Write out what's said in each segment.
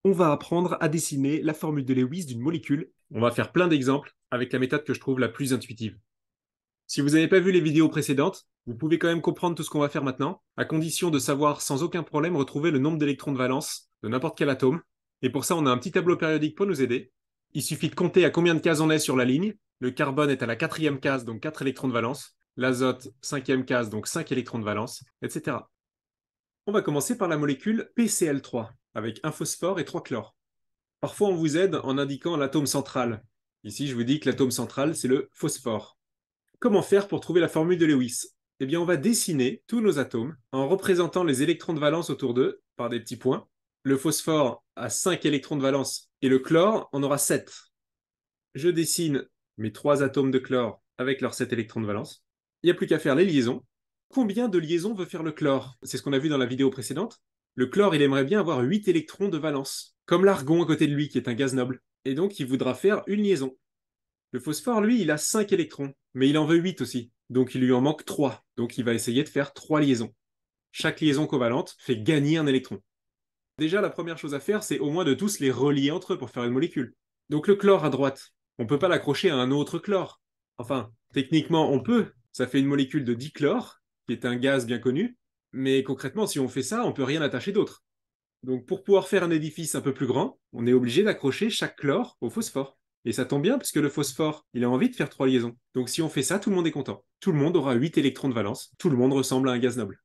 on va apprendre à dessiner la formule de Lewis d'une molécule. On va faire plein d'exemples avec la méthode que je trouve la plus intuitive. Si vous n'avez pas vu les vidéos précédentes, vous pouvez quand même comprendre tout ce qu'on va faire maintenant, à condition de savoir sans aucun problème retrouver le nombre d'électrons de valence de n'importe quel atome. Et pour ça, on a un petit tableau périodique pour nous aider. Il suffit de compter à combien de cases on est sur la ligne. Le carbone est à la 4e case, donc 4 électrons de valence. L'azote, 5e case, donc 5 électrons de valence, etc. On va commencer par la molécule PCl3, avec un phosphore et 3 chlores. Parfois, on vous aide en indiquant l'atome central. Ici, je vous dis que l'atome central, c'est le phosphore. Comment faire pour trouver la formule de Lewis? Eh bien, on va dessiner tous nos atomes en représentant les électrons de valence autour d'eux par des petits points. Le phosphore a 5 électrons de valence et le chlore en aura 7. Je dessine mes 3 atomes de chlore avec leurs 7 électrons de valence. Il n'y a plus qu'à faire les liaisons. Combien de liaisons veut faire le chlore? C'est ce qu'on a vu dans la vidéo précédente. Le chlore, il aimerait bien avoir 8 électrons de valence, comme l'argon à côté de lui, qui est un gaz noble. Et donc, il voudra faire une liaison. Le phosphore, lui, il a 5 électrons, mais il en veut 8 aussi. Donc, il lui en manque 3. Donc, il va essayer de faire 3 liaisons. Chaque liaison covalente fait gagner un électron. Déjà, la première chose à faire, c'est au moins de tous les relier entre eux pour faire une molécule. Donc, le chlore à droite, on ne peut pas l'accrocher à un autre chlore. Enfin, techniquement, on peut. Ça fait une molécule de dichlore, qui est un gaz bien connu. Mais concrètement, si on fait ça, on ne peut rien attacher d'autre. Donc, pour pouvoir faire un édifice un peu plus grand, on est obligé d'accrocher chaque chlore au phosphore. Et ça tombe bien, puisque le phosphore, il a envie de faire 3 liaisons. Donc si on fait ça, tout le monde est content. Tout le monde aura 8 électrons de valence. Tout le monde ressemble à un gaz noble.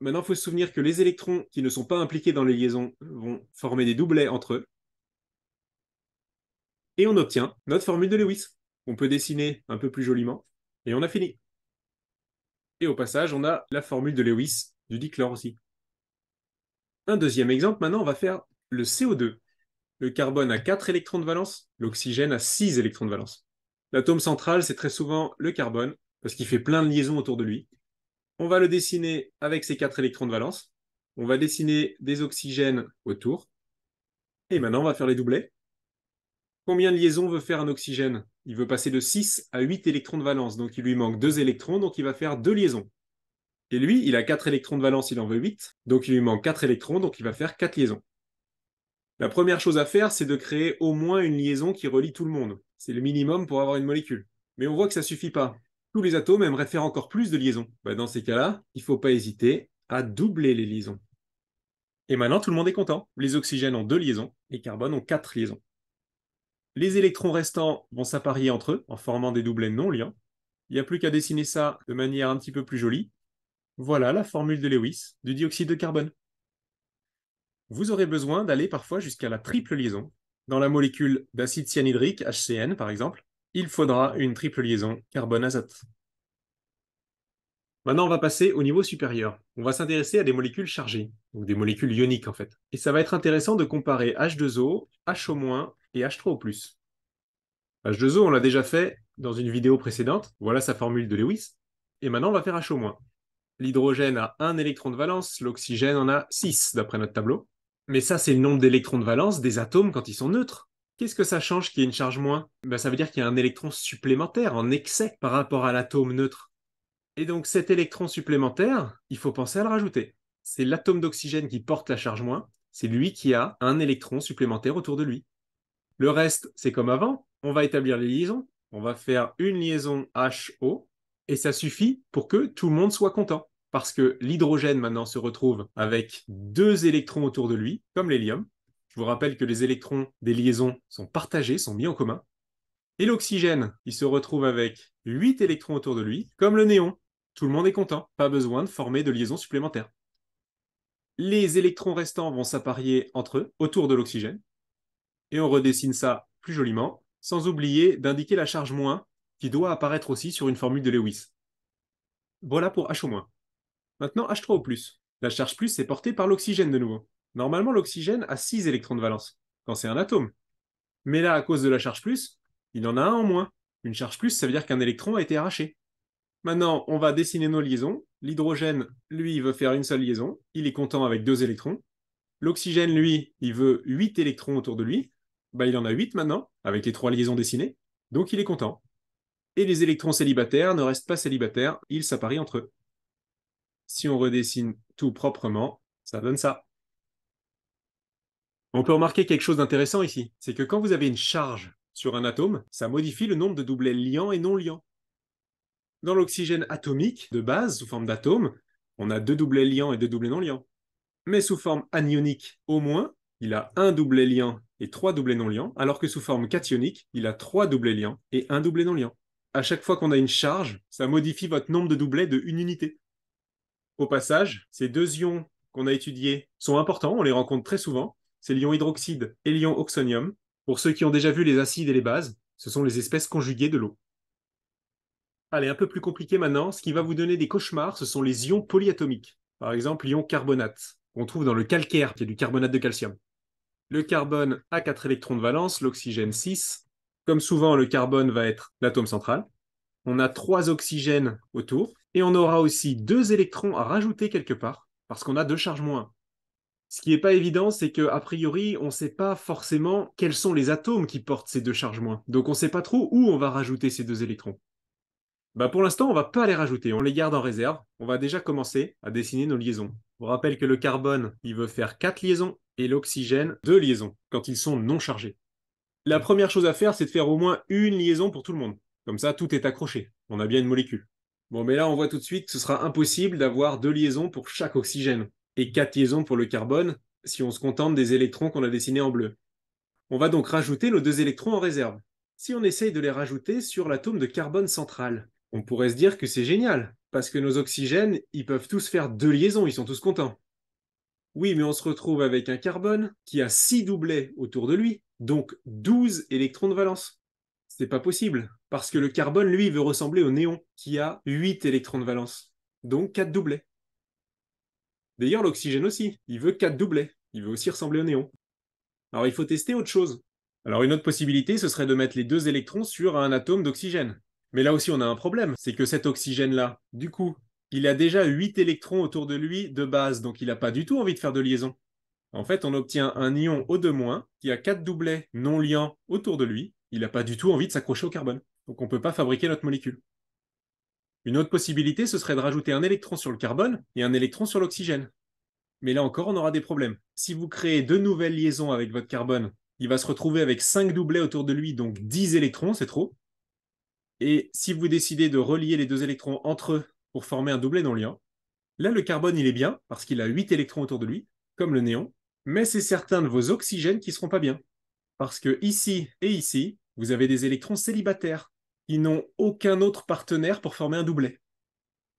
Maintenant, il faut se souvenir que les électrons qui ne sont pas impliqués dans les liaisons vont former des doublets entre eux. Et on obtient notre formule de Lewis. On peut dessiner un peu plus joliment. Et on a fini. Et au passage, on a la formule de Lewis du dichlore aussi. Un deuxième exemple, maintenant, on va faire le CO2. Le carbone a 4 électrons de valence, l'oxygène a 6 électrons de valence. L'atome central, c'est très souvent le carbone, parce qu'il fait plein de liaisons autour de lui. On va le dessiner avec ses 4 électrons de valence. On va dessiner des oxygènes autour. Et maintenant, on va faire les doublets. Combien de liaisons veut faire un oxygène? Il veut passer de 6 à 8 électrons de valence, donc il lui manque 2 électrons, donc il va faire 2 liaisons. Et lui, il a 4 électrons de valence, il en veut 8, donc il lui manque 4 électrons, donc il va faire 4 liaisons. La première chose à faire, c'est de créer au moins une liaison qui relie tout le monde. C'est le minimum pour avoir une molécule. Mais on voit que ça suffit pas. Tous les atomes aimeraient faire encore plus de liaisons. Dans ces cas-là, il ne faut pas hésiter à doubler les liaisons. Et maintenant, tout le monde est content. Les oxygènes ont 2 liaisons, les carbones ont 4 liaisons. Les électrons restants vont s'apparier entre eux en formant des doublets non liants. Il n'y a plus qu'à dessiner ça de manière un petit peu plus jolie. Voilà la formule de Lewis du dioxyde de carbone. Vous aurez besoin d'aller parfois jusqu'à la triple liaison. Dans la molécule d'acide cyanhydrique, HCN par exemple, il faudra une triple liaison carbone-azote. Maintenant, on va passer au niveau supérieur. On va s'intéresser à des molécules chargées, donc des molécules ioniques en fait. Et ça va être intéressant de comparer H2O, HO- et H3O+. H2O, on l'a déjà fait dans une vidéo précédente. Voilà sa formule de Lewis. Et maintenant, on va faire HO-. L'hydrogène a 1 électron de valence, l'oxygène en a 6 d'après notre tableau. Mais ça, c'est le nombre d'électrons de valence des atomes quand ils sont neutres. Qu'est-ce que ça change qu'il y ait une charge moins? Ça veut dire qu'il y a un électron supplémentaire en excès par rapport à l'atome neutre. Et donc cet électron supplémentaire, il faut penser à le rajouter. C'est l'atome d'oxygène qui porte la charge moins, c'est lui qui a un électron supplémentaire autour de lui. Le reste, c'est comme avant, on va établir les liaisons, on va faire une liaison HO, et ça suffit pour que tout le monde soit content. Parce que l'hydrogène maintenant se retrouve avec 2 électrons autour de lui, comme l'hélium. Je vous rappelle que les électrons des liaisons sont partagés, sont mis en commun. Et l'oxygène, il se retrouve avec 8 électrons autour de lui, comme le néon. Tout le monde est content, pas besoin de former de liaisons supplémentaires. Les électrons restants vont s'apparier entre eux, autour de l'oxygène, et on redessine ça plus joliment, sans oublier d'indiquer la charge moins, qui doit apparaître aussi sur une formule de Lewis. Voilà pour HO-. Maintenant, H3O+. La charge plus est portée par l'oxygène de nouveau. Normalement, l'oxygène a 6 électrons de valence, quand c'est un atome. Mais là, à cause de la charge plus, il en a un en moins. Une charge plus, ça veut dire qu'un électron a été arraché. Maintenant, on va dessiner nos liaisons. L'hydrogène, lui, il veut faire une seule liaison. Il est content avec 2 électrons. L'oxygène, lui, il veut 8 électrons autour de lui. Il en a 8 maintenant, avec les 3 liaisons dessinées. Donc, il est content. Et les électrons célibataires ne restent pas célibataires, ils s'apparient entre eux. Si on redessine tout proprement, ça donne ça. On peut remarquer quelque chose d'intéressant ici, c'est que quand vous avez une charge sur un atome, ça modifie le nombre de doublets liants et non liants. Dans l'oxygène atomique de base, sous forme d'atome, on a 2 doublets liants et 2 doublets non liants. Mais sous forme anionique, au moins, il a un doublet liant et 3 doublets non liants, alors que sous forme cationique, il a 3 doublets liants et un doublet non liant. À chaque fois qu'on a une charge, ça modifie votre nombre de doublets de une unité. Au passage, ces deux ions qu'on a étudiés sont importants, on les rencontre très souvent. C'est l'ion hydroxyde et l'ion oxonium. Pour ceux qui ont déjà vu les acides et les bases, ce sont les espèces conjuguées de l'eau. Allez, un peu plus compliqué maintenant, ce qui va vous donner des cauchemars, ce sont les ions polyatomiques. Par exemple, l'ion carbonate, qu'on trouve dans le calcaire, qui est du carbonate de calcium. Le carbone a 4 électrons de valence, l'oxygène 6. Comme souvent, le carbone va être l'atome central. On a 3 oxygènes autour, et on aura aussi 2 électrons à rajouter quelque part, parce qu'on a 2 charges moins. Ce qui n'est pas évident, c'est qu'a priori, on ne sait pas forcément quels sont les atomes qui portent ces 2 charges moins. Donc on ne sait pas trop où on va rajouter ces 2 électrons. Pour l'instant, on ne va pas les rajouter, on les garde en réserve. On va déjà commencer à dessiner nos liaisons. Je vous rappelle que le carbone, il veut faire 4 liaisons, et l'oxygène, 2 liaisons, quand ils sont non chargés. La première chose à faire, c'est de faire au moins une liaison pour tout le monde. Comme ça, tout est accroché. On a bien une molécule. Bon, mais là, on voit tout de suite que ce sera impossible d'avoir 2 liaisons pour chaque oxygène, et 4 liaisons pour le carbone, si on se contente des électrons qu'on a dessinés en bleu. On va donc rajouter nos 2 électrons en réserve. Si on essaye de les rajouter sur l'atome de carbone central, on pourrait se dire que c'est génial, parce que nos oxygènes, ils peuvent tous faire 2 liaisons, ils sont tous contents. Oui, mais on se retrouve avec un carbone qui a 6 doublets autour de lui, donc 12 électrons de valence. C'est pas possible, parce que le carbone, lui, veut ressembler au néon, qui a 8 électrons de valence, donc 4 doublets. D'ailleurs, l'oxygène aussi, il veut 4 doublets, il veut aussi ressembler au néon. Alors il faut tester autre chose. Alors une autre possibilité, ce serait de mettre les 2 électrons sur un atome d'oxygène. Mais là aussi, on a un problème, c'est que cet oxygène-là, du coup, il a déjà 8 électrons autour de lui de base, donc il n'a pas du tout envie de faire de liaison. En fait, on obtient un ion O2- qui a 4 doublets non liants autour de lui. Il n'a pas du tout envie de s'accrocher au carbone. Donc on ne peut pas fabriquer notre molécule. Une autre possibilité, ce serait de rajouter un électron sur le carbone et un électron sur l'oxygène. Mais là encore, on aura des problèmes. Si vous créez 2 nouvelles liaisons avec votre carbone, il va se retrouver avec 5 doublets autour de lui, donc 10 électrons, c'est trop. Et si vous décidez de relier les 2 électrons entre eux pour former un doublet non liant, là le carbone il est bien, parce qu'il a 8 électrons autour de lui, comme le néon, mais c'est certains de vos oxygènes qui ne seront pas bien. Parce que ici et ici, vous avez des électrons célibataires, qui n'ont aucun autre partenaire pour former un doublet.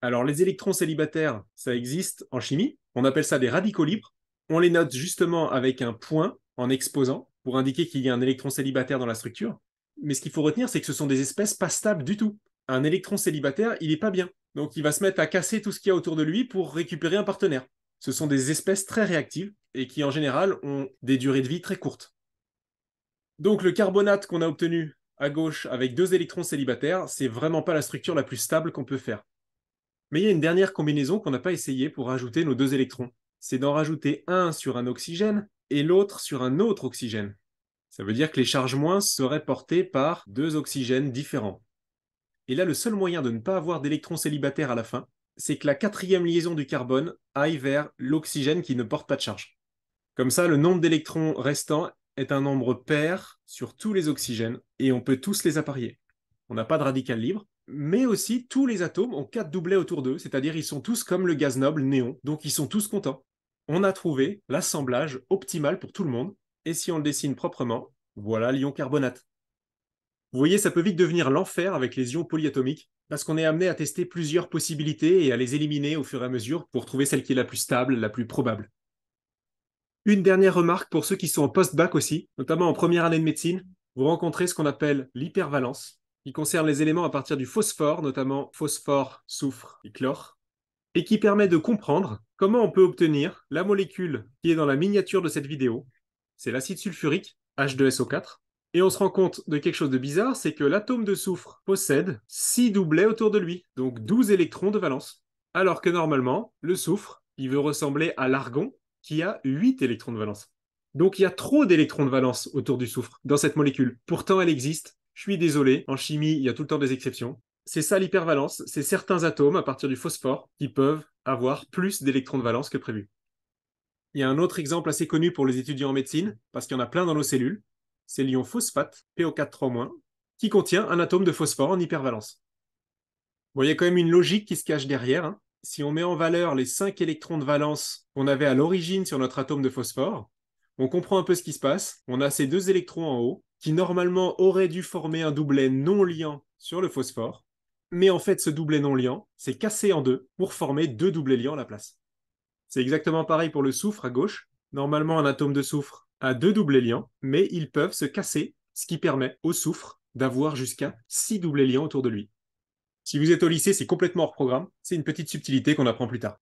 Alors les électrons célibataires, ça existe en chimie, on appelle ça des radicaux libres. On les note justement avec un point en exposant, pour indiquer qu'il y a un électron célibataire dans la structure. Mais ce qu'il faut retenir, c'est que ce sont des espèces pas stables du tout. Un électron célibataire, il n'est pas bien. Donc il va se mettre à casser tout ce qu'il y a autour de lui pour récupérer un partenaire. Ce sont des espèces très réactives et qui en général ont des durées de vie très courtes. Donc le carbonate qu'on a obtenu à gauche avec 2 électrons célibataires, c'est vraiment pas la structure la plus stable qu'on peut faire. Mais il y a une dernière combinaison qu'on n'a pas essayé pour rajouter nos 2 électrons. C'est d'en rajouter un sur un oxygène et l'autre sur un autre oxygène. Ça veut dire que les charges moins seraient portées par 2 oxygènes différents. Et là, le seul moyen de ne pas avoir d'électrons célibataires à la fin, c'est que la 4e liaison du carbone aille vers l'oxygène qui ne porte pas de charge. Comme ça, le nombre d'électrons restants est un nombre pair sur tous les oxygènes et on peut tous les apparier. On n'a pas de radical libre, mais aussi tous les atomes ont 4 doublets autour d'eux, c'est-à-dire ils sont tous comme le gaz noble néon, donc ils sont tous contents. On a trouvé l'assemblage optimal pour tout le monde, et si on le dessine proprement, voilà l'ion carbonate. Vous voyez, ça peut vite devenir l'enfer avec les ions polyatomiques, parce qu'on est amené à tester plusieurs possibilités et à les éliminer au fur et à mesure pour trouver celle qui est la plus stable, la plus probable. Une dernière remarque pour ceux qui sont en post-bac aussi, notamment en première année de médecine, vous rencontrez ce qu'on appelle l'hypervalence, qui concerne les éléments à partir du phosphore, notamment phosphore, soufre et chlore, et qui permet de comprendre comment on peut obtenir la molécule qui est dans la miniature de cette vidéo. C'est l'acide sulfurique, H2SO4, et on se rend compte de quelque chose de bizarre, c'est que l'atome de soufre possède 6 doublets autour de lui, donc 12 électrons de valence. Alors que normalement, le soufre, il veut ressembler à l'argon, qui a 8 électrons de valence. Donc il y a trop d'électrons de valence autour du soufre dans cette molécule. Pourtant, elle existe. Je suis désolé, en chimie, il y a tout le temps des exceptions. C'est ça l'hypervalence, c'est certains atomes à partir du phosphore qui peuvent avoir plus d'électrons de valence que prévu. Il y a un autre exemple assez connu pour les étudiants en médecine, parce qu'il y en a plein dans nos cellules, c'est l'ion phosphate, PO4 3-, qui contient un atome de phosphore en hypervalence. Bon, il y a quand même une logique qui se cache derrière, hein. Si on met en valeur les 5 électrons de valence qu'on avait à l'origine sur notre atome de phosphore, on comprend un peu ce qui se passe. On a ces 2 électrons en haut, qui normalement auraient dû former un doublet non liant sur le phosphore, mais en fait ce doublet non liant s'est cassé en 2 pour former 2 doublets liants à la place. C'est exactement pareil pour le soufre à gauche. Normalement, un atome de soufre a 2 doublets liants, mais ils peuvent se casser, ce qui permet au soufre d'avoir jusqu'à 6 doublets liants autour de lui. Si vous êtes au lycée, c'est complètement hors programme. C'est une petite subtilité qu'on apprend plus tard.